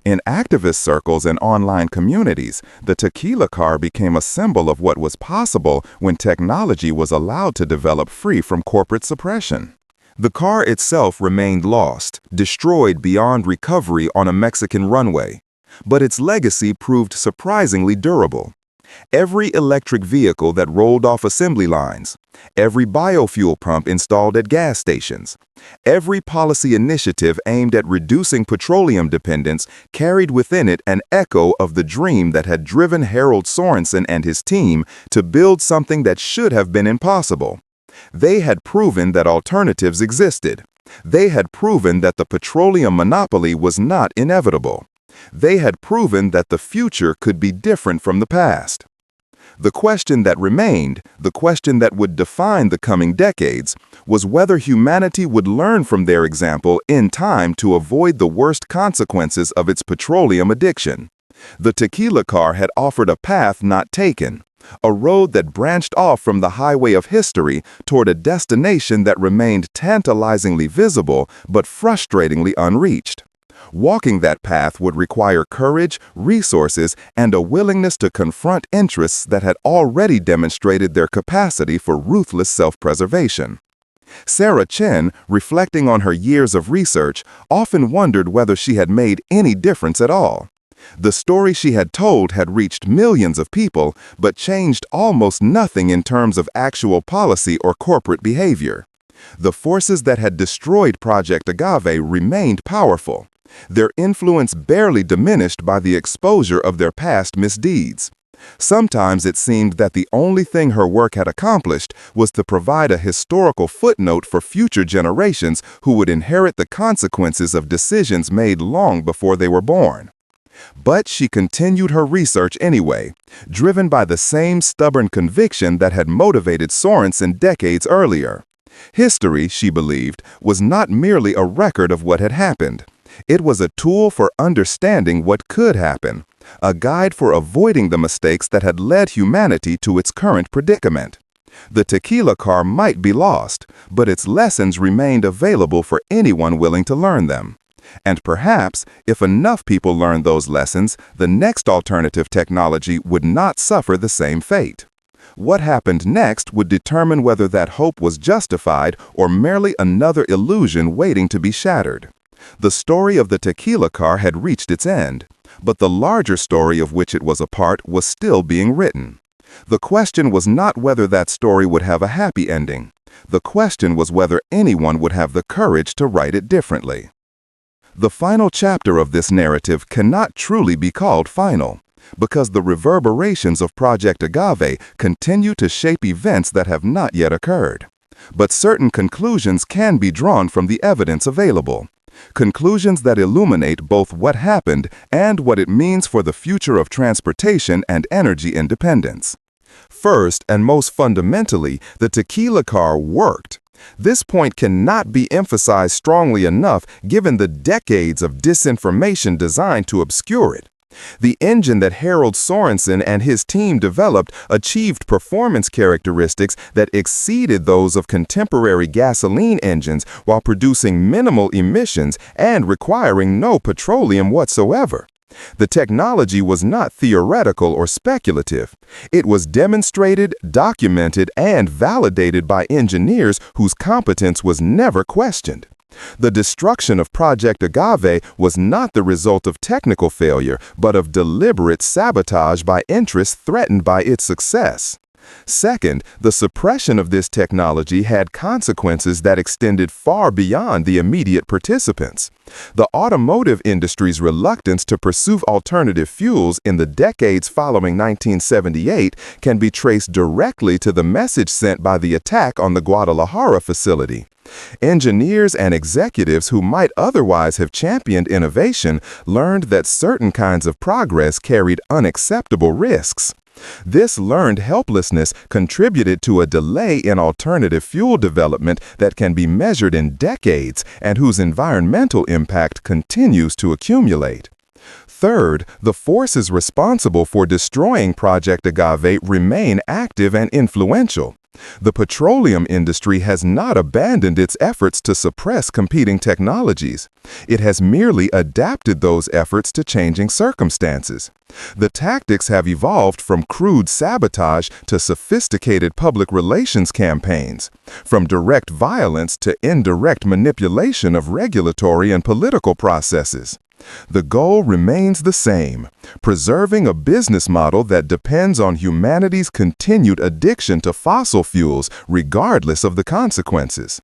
A: In activist circles and online communities, the Tequila Car became a symbol of what was possible when technology was allowed to develop free from corporate suppression. The car itself remained lost, destroyed beyond recovery on a Mexican runway, but its legacy proved surprisingly durable. Every electric vehicle that rolled off assembly lines, every biofuel pump installed at gas stations, every policy initiative aimed at reducing petroleum dependence carried within it an echo of the dream that had driven Harold Sorensen and his team to build something that should have been impossible. They had proven that alternatives existed. They had proven that the petroleum monopoly was not inevitable. They had proven that the future could be different from the past. The question that remained, the question that would define the coming decades, was whether humanity would learn from their example in time to avoid the worst consequences of its petroleum addiction. The Tequila Car had offered a path not taken, a road that branched off from the highway of history toward a destination that remained tantalizingly visible but frustratingly unreached. Walking that path would require courage, resources, and a willingness to confront interests that had already demonstrated their capacity for ruthless self-preservation. Sarah Chen, reflecting on her years of research, often wondered whether she had made any difference at all. The story she had told had reached millions of people, but changed almost nothing in terms of actual policy or corporate behavior. The forces that had destroyed Project Agave remained powerful, their influence barely diminished by the exposure of their past misdeeds. Sometimes it seemed that the only thing her work had accomplished was to provide a historical footnote for future generations who would inherit the consequences of decisions made long before they were born. But she continued her research anyway, driven by the same stubborn conviction that had motivated Sorensen decades earlier. History, she believed, was not merely a record of what had happened. It was a tool for understanding what could happen, a guide for avoiding the mistakes that had led humanity to its current predicament. The Tequila Car might be lost, but its lessons remained available for anyone willing to learn them. And perhaps, if enough people learned those lessons, the next alternative technology would not suffer the same fate. What happened next would determine whether that hope was justified or merely another illusion waiting to be shattered. The story of the Tequila Car had reached its end, but the larger story of which it was a part was still being written. The question was not whether that story would have a happy ending. The question was whether anyone would have the courage to write it differently. The final chapter of this narrative cannot truly be called final, because the reverberations of Project Agave continue to shape events that have not yet occurred. But certain conclusions can be drawn from the evidence available. Conclusions that illuminate both what happened and what it means for the future of transportation and energy independence. First, and most fundamentally, the Tequila Car worked. This point cannot be emphasized strongly enough given the decades of disinformation designed to obscure it. The engine that Harold Sorensen and his team developed achieved performance characteristics that exceeded those of contemporary gasoline engines while producing minimal emissions and requiring no petroleum whatsoever. The technology was not theoretical or speculative. It was demonstrated, documented, and validated by engineers whose competence was never questioned. The destruction of Project Agave was not the result of technical failure, but of deliberate sabotage by interests threatened by its success. Second, the suppression of this technology had consequences that extended far beyond the immediate participants. The automotive industry's reluctance to pursue alternative fuels in the decades following 1978 can be traced directly to the message sent by the attack on the Guadalajara facility. Engineers and executives who might otherwise have championed innovation learned that certain kinds of progress carried unacceptable risks. This learned helplessness contributed to a delay in alternative fuel development that can be measured in decades and whose environmental impact continues to accumulate. Third, the forces responsible for destroying Project Agave remain active and influential. The petroleum industry has not abandoned its efforts to suppress competing technologies. It has merely adapted those efforts to changing circumstances. The tactics have evolved from crude sabotage to sophisticated public relations campaigns, from direct violence to indirect manipulation of regulatory and political processes. The goal remains the same: preserving a business model that depends on humanity's continued addiction to fossil fuels regardless of the consequences.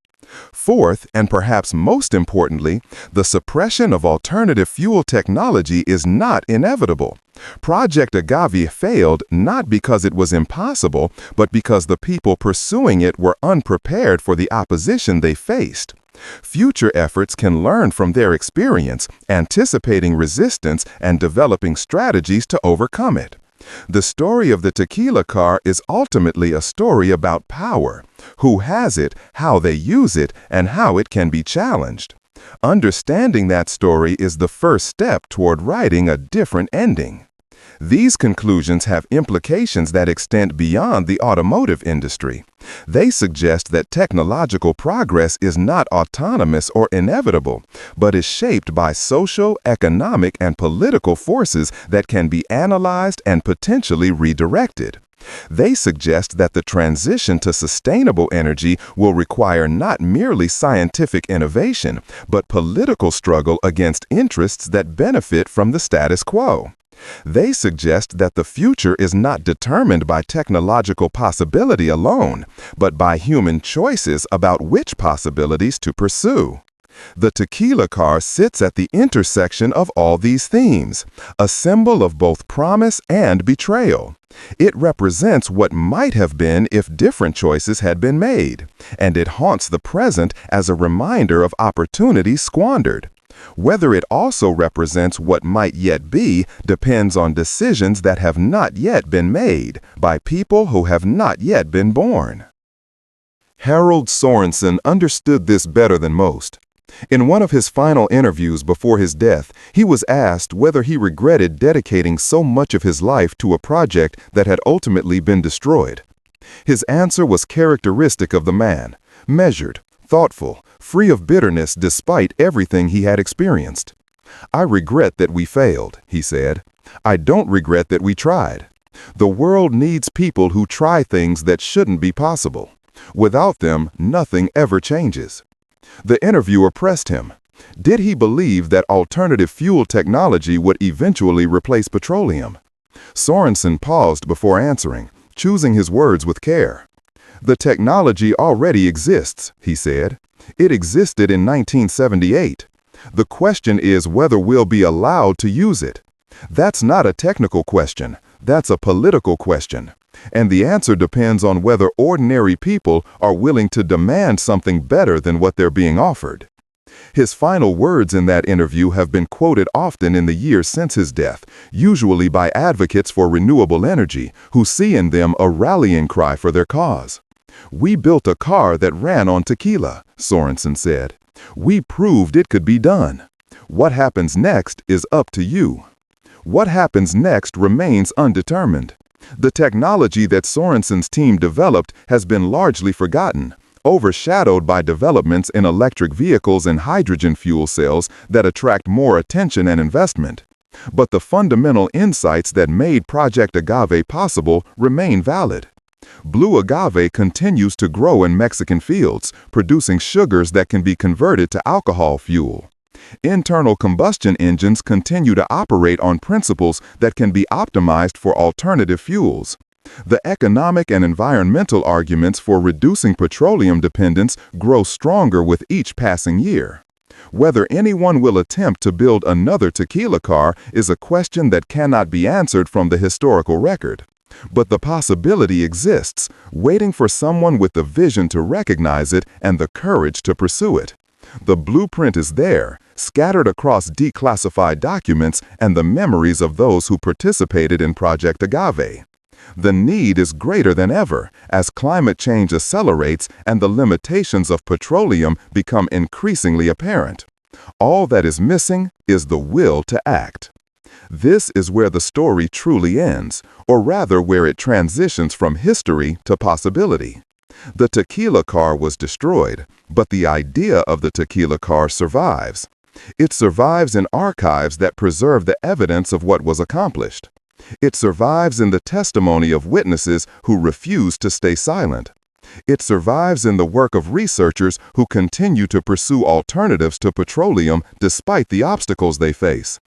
A: Fourth, and perhaps most importantly, the suppression of alternative fuel technology is not inevitable. Project Agave failed not because it was impossible, but because the people pursuing it were unprepared for the opposition they faced. Future efforts can learn from their experience, anticipating resistance and developing strategies to overcome it. The story of the Tequila Car is ultimately a story about power: who has it, how they use it, and how it can be challenged. Understanding that story is the first step toward writing a different ending. These conclusions have implications that extend beyond the automotive industry. They suggest that technological progress is not autonomous or inevitable, but is shaped by social, economic, and political forces that can be analyzed and potentially redirected. They suggest that the transition to sustainable energy will require not merely scientific innovation, but political struggle against interests that benefit from the status quo. They suggest that the future is not determined by technological possibility alone, but by human choices about which possibilities to pursue. The Tequila Car sits at the intersection of all these themes, a symbol of both promise and betrayal. It represents what might have been if different choices had been made, and it haunts the present as a reminder of opportunities squandered. Whether it also represents what might yet be depends on decisions that have not yet been made by people who have not yet been born. Harold Sorensen understood this better than most. In one of his final interviews before his death, he was asked whether he regretted dedicating so much of his life to a project that had ultimately been destroyed. His answer was characteristic of the man: measured, thoughtful, free of bitterness despite everything he had experienced. "I regret that we failed," he said. "I don't regret that we tried. The world needs people who try things that shouldn't be possible. Without them, nothing ever changes." The interviewer pressed him. Did he believe that alternative fuel technology would eventually replace petroleum? Sorensen paused before answering, choosing his words with care. The technology already exists, he said. It existed in 1978. The question is whether we'll be allowed to use it. That's not a technical question. That's a political question. And the answer depends on whether ordinary people are willing to demand something better than what they're being offered. His final words in that interview have been quoted often in the years since his death, usually by advocates for renewable energy who see in them a rallying cry for their cause. "We built a car that ran on tequila," Sorensen said. "We proved it could be done. What happens next is up to you." What happens next remains undetermined. The technology that Sorensen's team developed has been largely forgotten, overshadowed by developments in electric vehicles and hydrogen fuel cells that attract more attention and investment. But the fundamental insights that made Project Agave possible remain valid. Blue agave continues to grow in Mexican fields, producing sugars that can be converted to alcohol fuel. Internal combustion engines continue to operate on principles that can be optimized for alternative fuels. The economic and environmental arguments for reducing petroleum dependence grow stronger with each passing year. Whether anyone will attempt to build another tequila car is a question that cannot be answered from the historical record. But the possibility exists, waiting for someone with the vision to recognize it and the courage to pursue it. The blueprint is there, scattered across declassified documents and the memories of those who participated in Project Agave. The need is greater than ever as climate change accelerates and the limitations of petroleum become increasingly apparent. All that is missing is the will to act. This is where the story truly ends, or rather where it transitions from history to possibility. The tequila car was destroyed, but the idea of the tequila car survives. It survives in archives that preserve the evidence of what was accomplished. It survives in the testimony of witnesses who refuse to stay silent. It survives in the work of researchers who continue to pursue alternatives to petroleum despite the obstacles they face.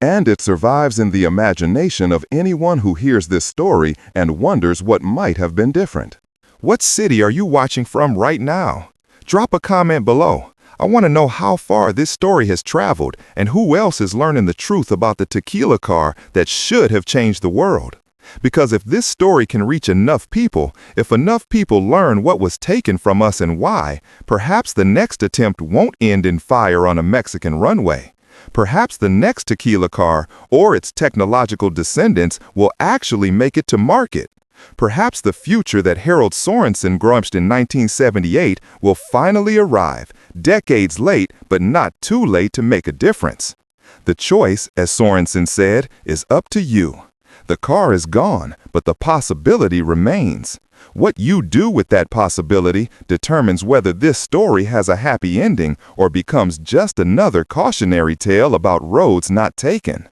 A: And it survives in the imagination of anyone who hears this story and wonders what might have been different. What city are you watching from right now? Drop a comment below. I want to know how far this story has traveled and who else is learning the truth about the tequila car that should have changed the world. Because if this story can reach enough people, if enough people learn what was taken from us and why, perhaps the next attempt won't end in fire on a Mexican runway. Perhaps the next tequila car or its technological descendants will actually make it to market. Perhaps the future that Harold Sorensen glimpsed in 1978 will finally arrive, decades late but not too late to make a difference. The choice, as Sorensen said, is up to you. The car is gone, but the possibility remains. What you do with that possibility determines whether this story has a happy ending or becomes just another cautionary tale about roads not taken.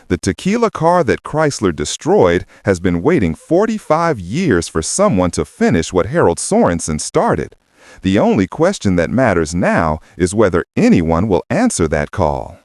A: The tequila car that Chrysler destroyed has been waiting 45 years for someone to finish what Harold Sorensen started. The only question that matters now is whether anyone will answer that call.